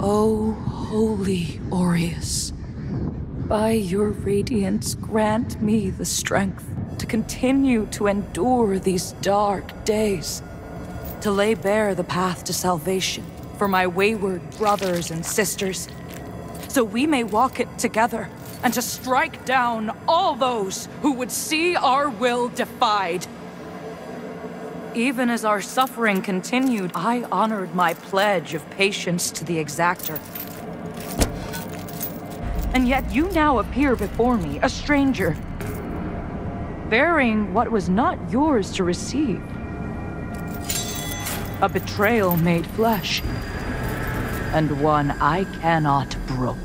O holy Aureus, by your radiance grant me the strength to continue to endure these dark days, to lay bare the path to salvation for my wayward brothers and sisters, so we may walk it together, and to strike down all those who would see our will defied. Even as our suffering continued, I honored my pledge of patience to the exactor. And yet you now appear before me, a stranger, bearing what was not yours to receive. A betrayal made flesh, and one I cannot brook.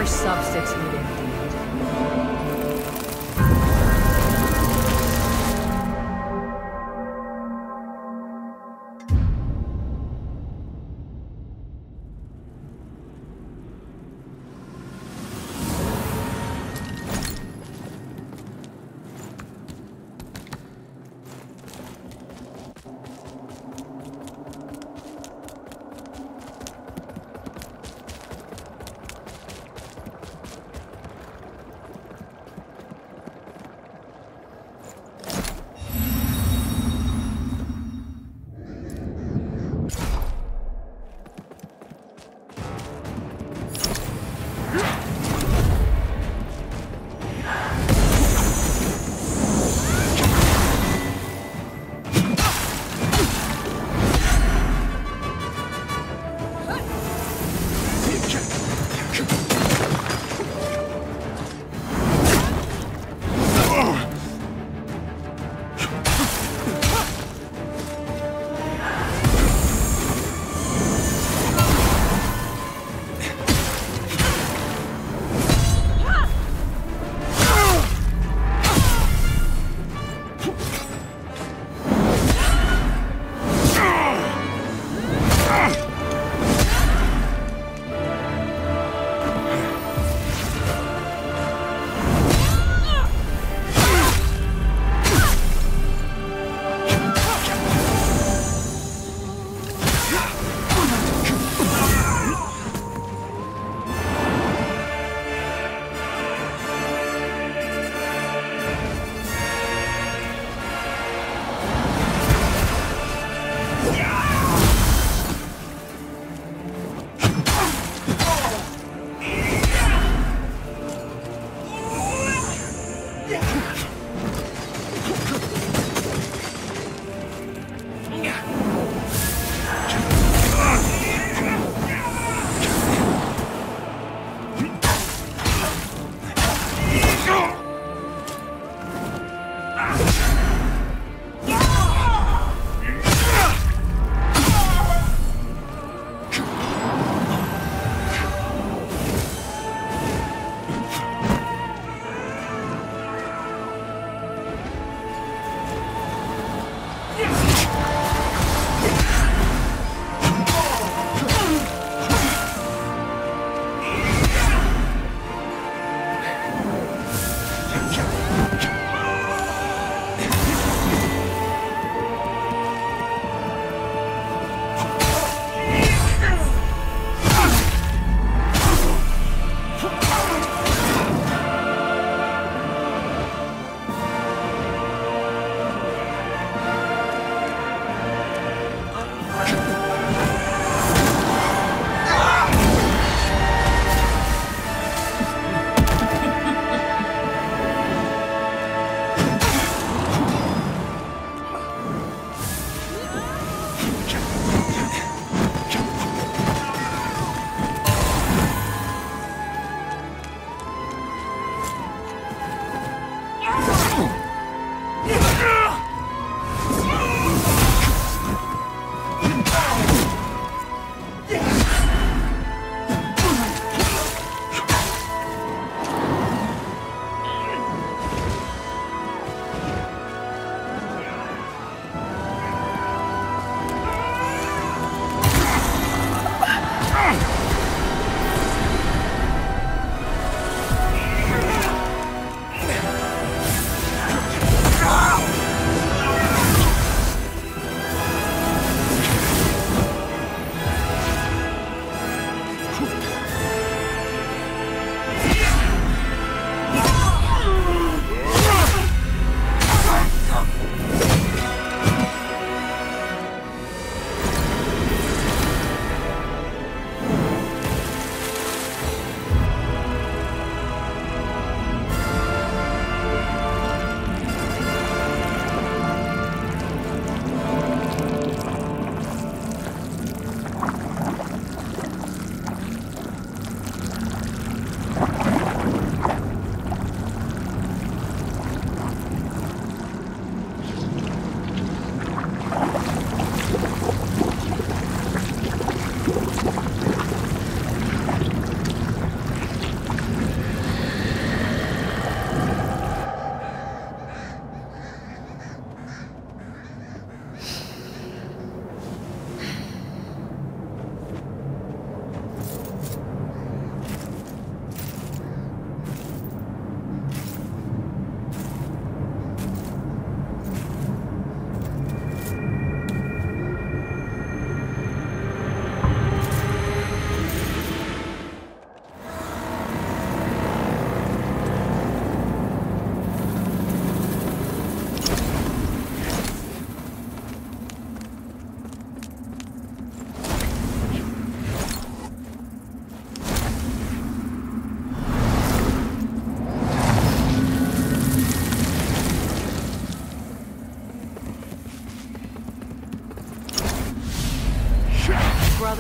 Substitute indeed.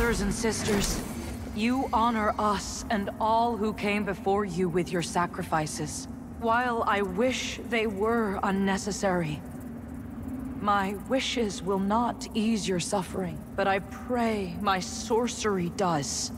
Brothers and sisters, you honor us and all who came before you with your sacrifices. While I wish they were unnecessary, my wishes will not ease your suffering, but I pray my sorcery does.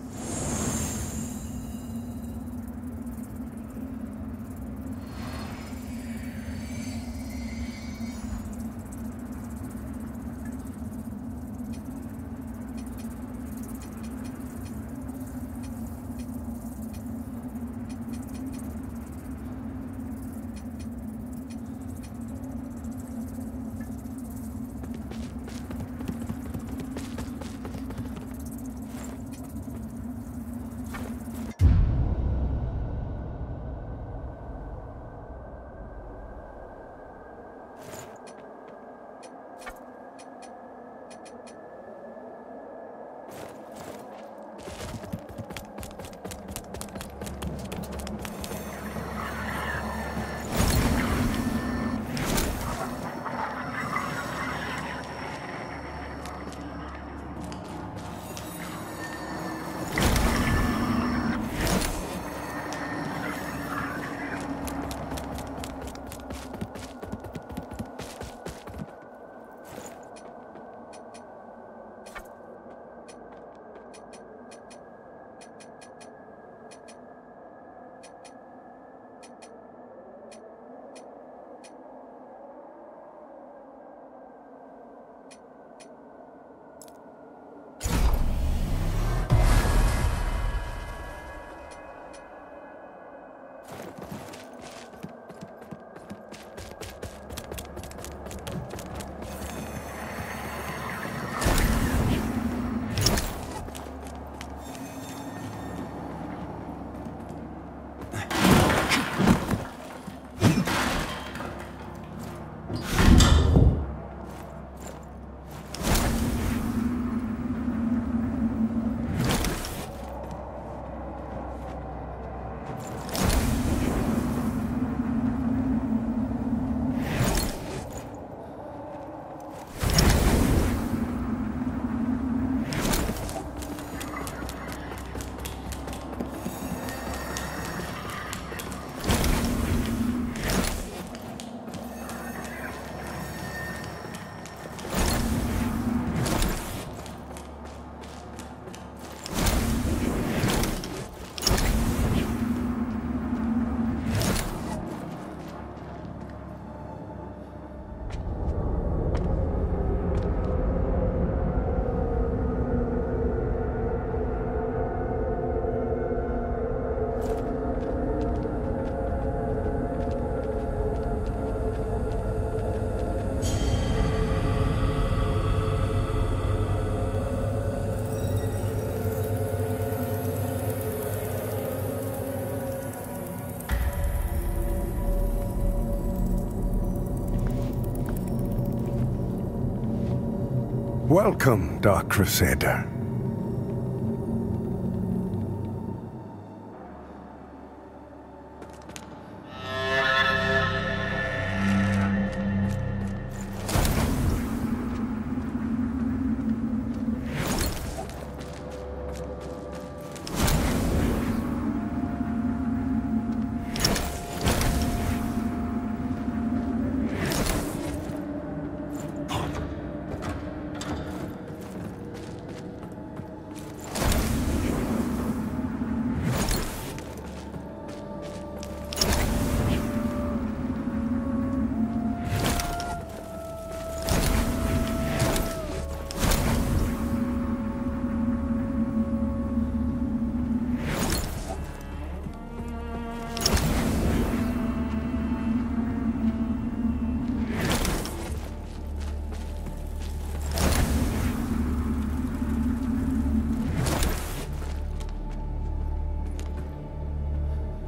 Welcome, Dark Crusader.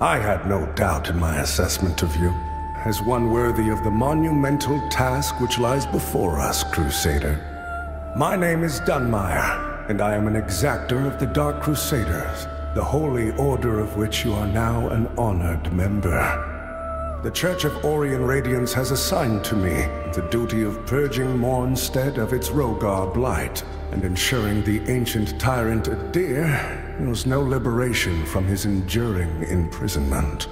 I had no doubt in my assessment of you, as one worthy of the monumental task which lies before us, Crusader. My name is Dunmire, and I am an exactor of the Dark Crusaders, the holy order of which you are now an honored member. The Church of Orient Radiance has assigned to me the duty of purging Mornstead of its Rogar blight, and ensuring the ancient tyrant Adir knows no liberation from his enduring imprisonment.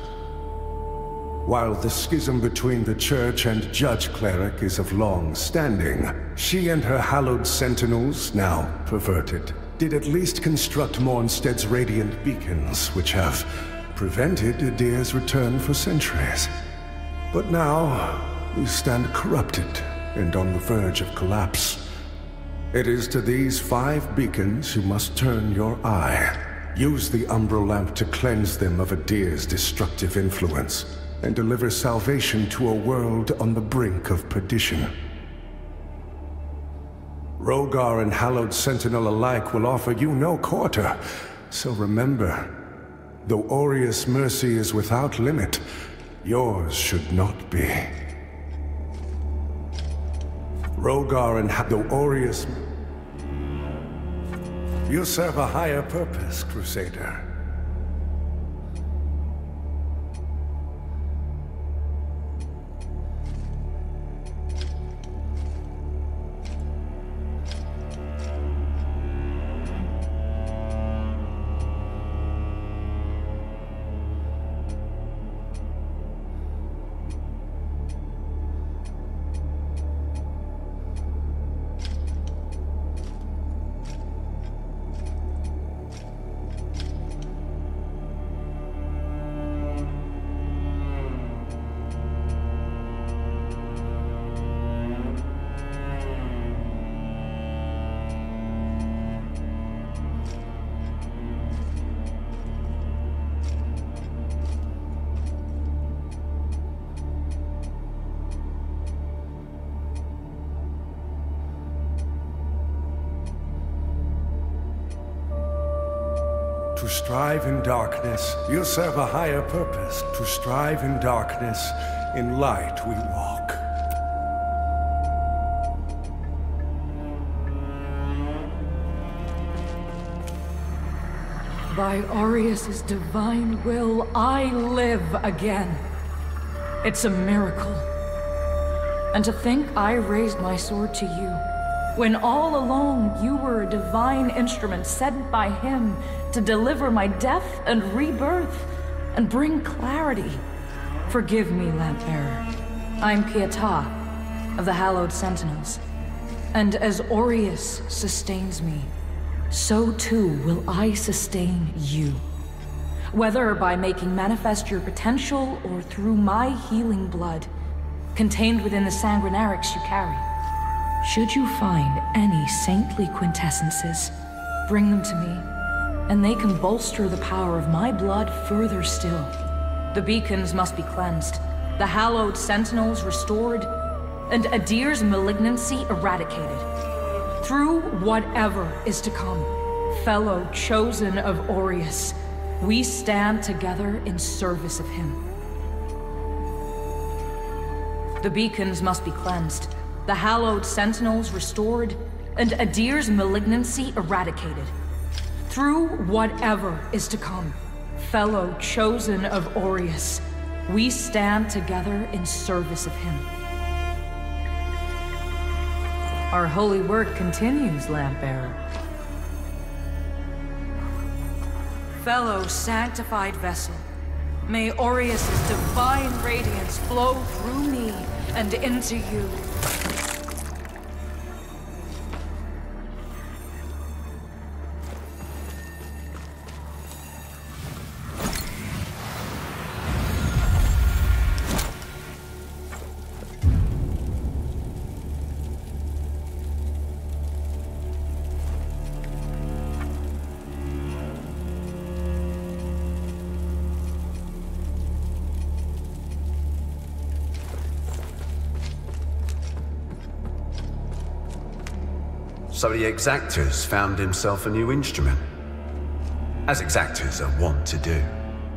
While the schism between the Church and Judge Cleric is of long standing, she and her hallowed sentinels, now perverted, did at least construct Mornstead's radiant beacons, which have prevented Adir's return for centuries. But now, we stand corrupted and on the verge of collapse. It is to these 5 beacons you must turn your eye. Use the Umbral Lamp to cleanse them of Adir's destructive influence, and deliver salvation to a world on the brink of perdition. Rogar and Hallowed Sentinel alike will offer you no quarter, so remember, though Aureus' mercy is without limit, yours should not be. Rogar and though Aureus... You serve a higher purpose, Crusader. To strive in darkness, you serve a higher purpose. To strive in darkness, in light we walk. By Aureus' divine will, I live again. It's a miracle. And to think I raised my sword to you, when all along you were a divine instrument sent by him to deliver my death and rebirth and bring clarity. Forgive me, Lampbearer. I'm Pietà of the Hallowed Sentinels. And as Aureus sustains me, so too will I sustain you. Whether by making manifest your potential or through my healing blood, contained within the sanguinarics you carry. Should you find any saintly quintessences, bring them to me, and they can bolster the power of my blood further still. The beacons must be cleansed, the hallowed sentinels restored, and Adir's malignancy eradicated. Through whatever is to come, fellow chosen of Aureus, we stand together in service of him. The beacons must be cleansed, the hallowed sentinels restored, and Adir's malignancy eradicated. Through whatever is to come, fellow chosen of Aureus, we stand together in service of him. Our holy work continues, Lampbearer. Fellow sanctified vessel, may Aureus' divine radiance flow through me and into you. So the Exactors found himself a new instrument, as Exactors are wont to do.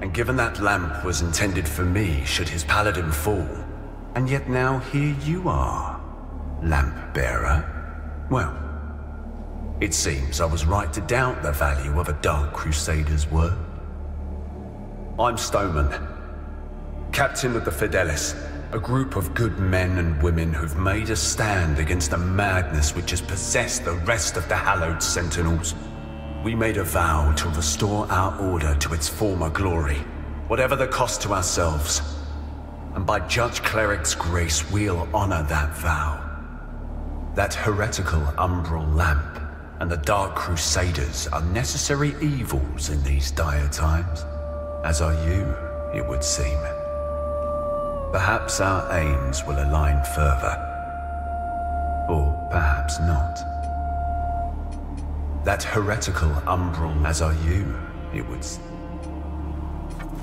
And given that lamp was intended for me should his paladin fall, and yet now here you are, lamp bearer. Well, it seems I was right to doubt the value of a Dark Crusader's word. I'm Stoneman, Captain of the Fidelis, a group of good men and women who've made a stand against the madness which has possessed the rest of the hallowed Sentinels. We made a vow to restore our order to its former glory, whatever the cost to ourselves. And by Judge Cleric's grace, we'll honor that vow. That heretical umbral lamp and the Dark Crusaders are necessary evils in these dire times, as are you, it would seem. Perhaps our aims will align further. Or perhaps not. That heretical umbral, as are you, it would seem.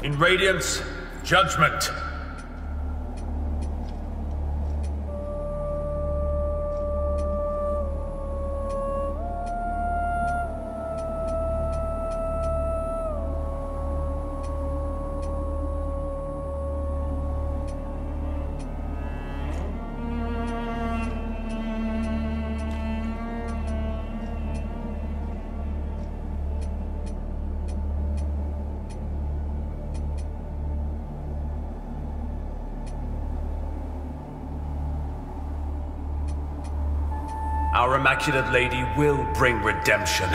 In Radiance, judgment! Our Immaculate Lady will bring redemption.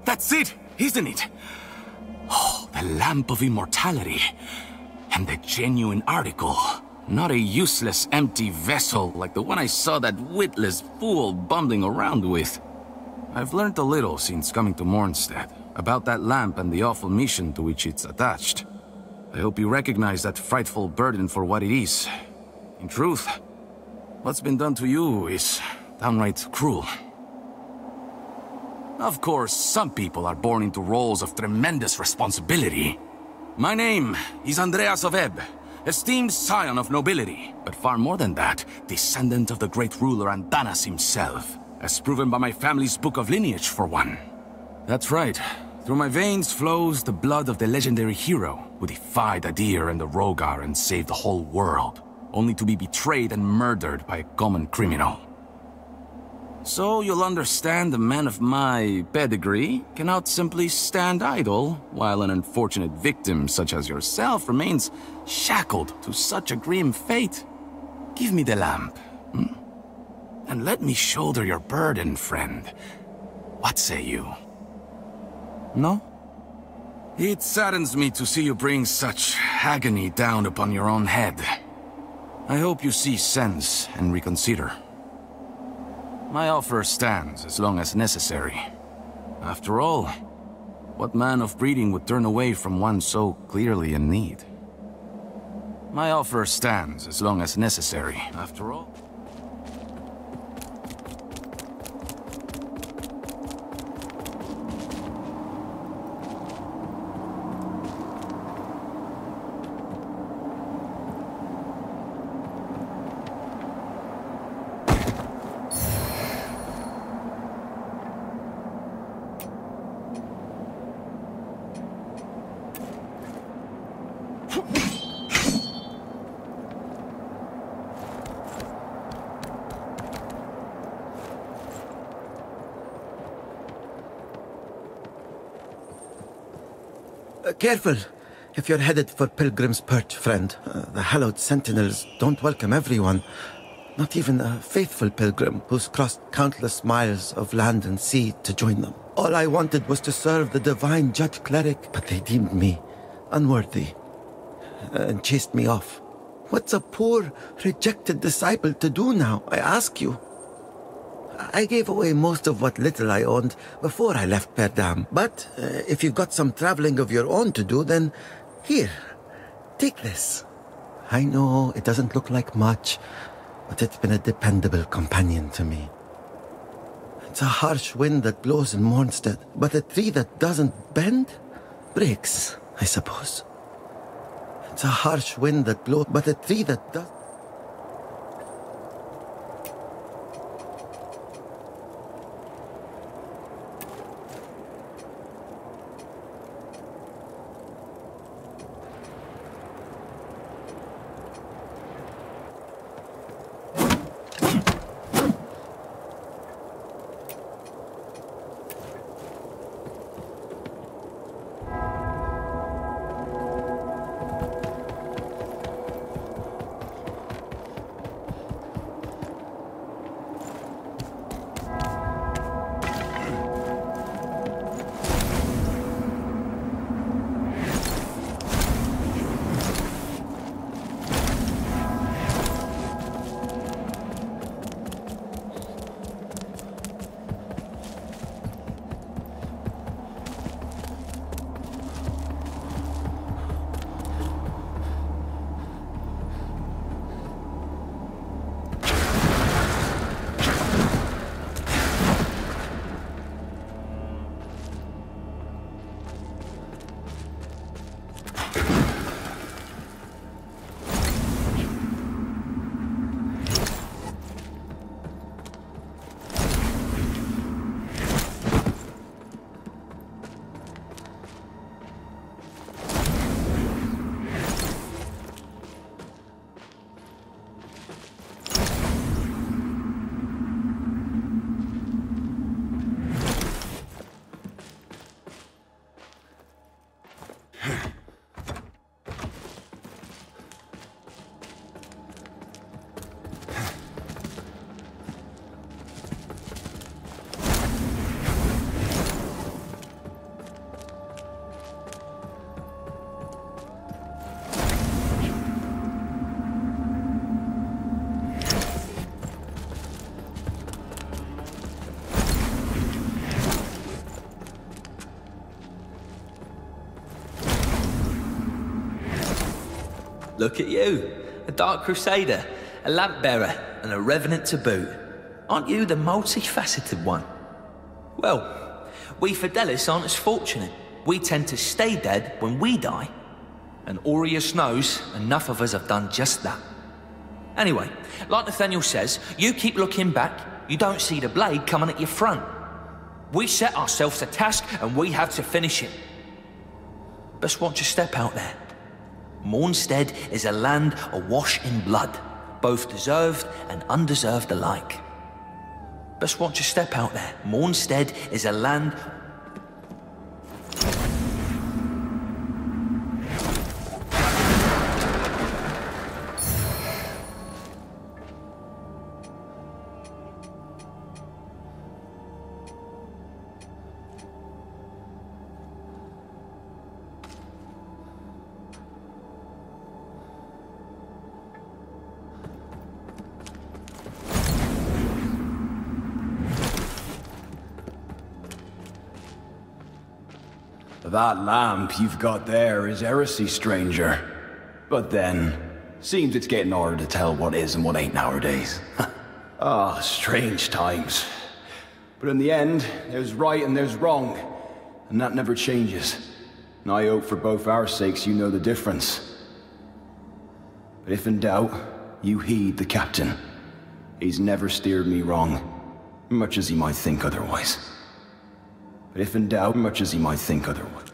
That's it, isn't it? Oh, the Lamp of Immortality. And the genuine article. Not a useless, empty vessel like the one I saw that witless fool bumbling around with. I've learned a little since coming to Mornstead about that lamp and the awful mission to which it's attached. I hope you recognize that frightful burden for what it is. In truth, what's been done to you is downright cruel. Of course, some people are born into roles of tremendous responsibility. My name is Andreas of Ebb, esteemed scion of nobility, but far more than that, descendant of the great ruler Andanas himself, as proven by my family's book of lineage, for one. That's right. Through my veins flows the blood of the legendary hero who defied Adir and the Rogar and saved the whole world, only to be betrayed and murdered by a common criminal. So you'll understand a man of my pedigree cannot simply stand idle while an unfortunate victim such as yourself remains shackled to such a grim fate. Give me the lamp, and let me shoulder your burden, friend. What say you? No? It saddens me to see you bring such agony down upon your own head. I hope you see sense and reconsider. My offer stands as long as necessary. After all, what man of breeding would turn away from one so clearly in need? My offer stands as long as necessary. After all... Careful, if you're headed for Pilgrim's Perch, friend. The hallowed sentinels don't welcome everyone. Not even a faithful pilgrim who's crossed countless miles of land and sea to join them. All I wanted was to serve the divine Judge Cleric, but they deemed me unworthy and chased me off. What's a poor, rejected disciple to do now, I ask you? I gave away most of what little I owned before I left Perdam. But if you've got some traveling of your own to do, then here, take this. I know it doesn't look like much, but it's been a dependable companion to me. It's a harsh wind that blows in Mornstead, but a tree that doesn't bend breaks, I suppose. It's a harsh wind that blows, but a tree that does... Look at you, a Dark Crusader, a lamp bearer, and a revenant to boot. Aren't you the multifaceted one? Well, we Fidelis aren't as fortunate. We tend to stay dead when we die. And Aureus knows enough of us have done just that. Anyway, like Nathaniel says, you keep looking back, you don't see the blade coming at your front. We set ourselves a task and we have to finish it. Best watch your step out there. Mornstead is a land awash in blood, both deserved and undeserved alike. Best watch your step out there. Mornstead is a land... That lamp you've got there is heresy, stranger. But then, seems it's getting harder to tell what is and what ain't nowadays. Ah, strange times. But in the end, there's right and there's wrong, and that never changes. And I hope for both our sakes you know the difference. But if in doubt, you heed the captain. He's never steered me wrong, much as he might think otherwise. But if in doubt, much as he might think otherwise.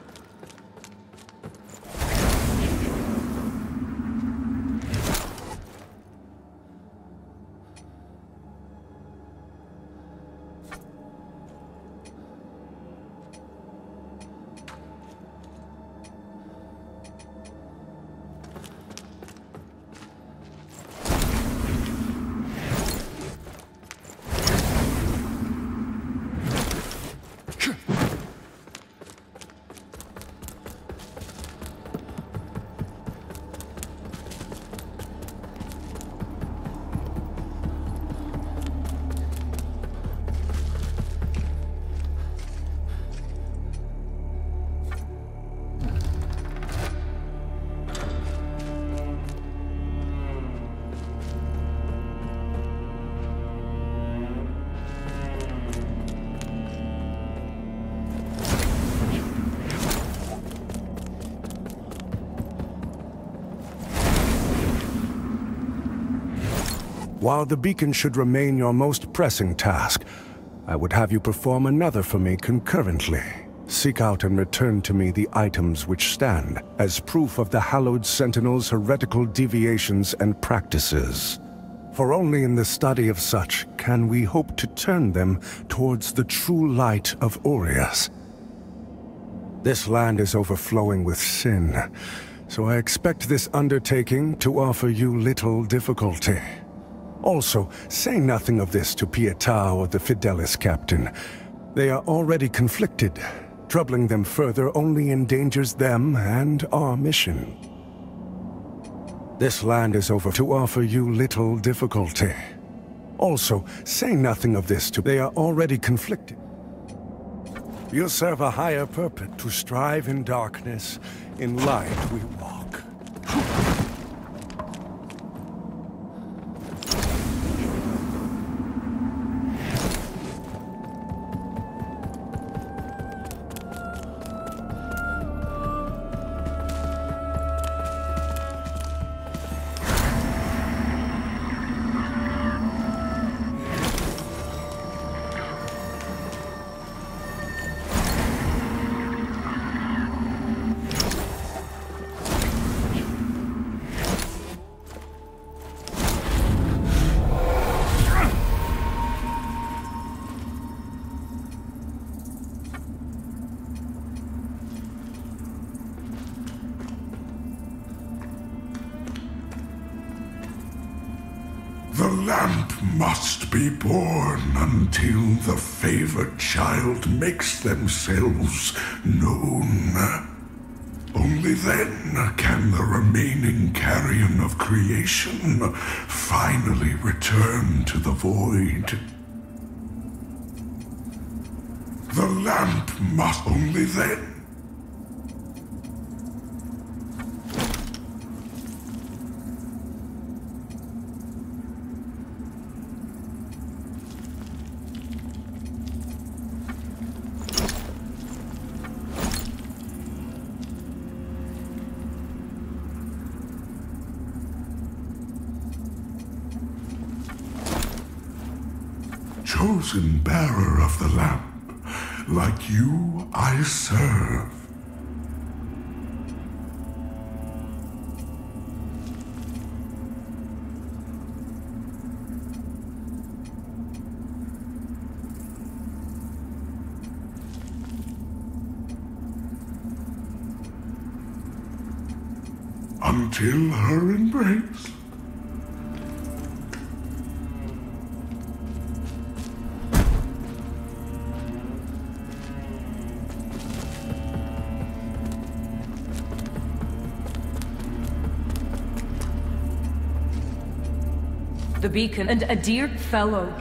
While the beacon should remain your most pressing task, I would have you perform another for me concurrently. Seek out and return to me the items which stand as proof of the Hallowed Sentinel's heretical deviations and practices. For only in the study of such can we hope to turn them towards the true light of Aureus. This land is overflowing with sin, so I expect this undertaking to offer you little difficulty. Also, say nothing of this to Pietà or the Fidelis captain. They are already conflicted. Troubling them further only endangers them and our mission. This land is over to offer you little difficulty. Also, say nothing of this to... They are already conflicted. You serve a higher purpose to strive in darkness. In light we walk. The lamp must be born until the favored child makes themselves known. Only then can the remaining carrion of creation finally return to the void. The lamp must only then. Chosen bearer of the lamp, like you I serve. Until her embrace. The beacon and a dear fellow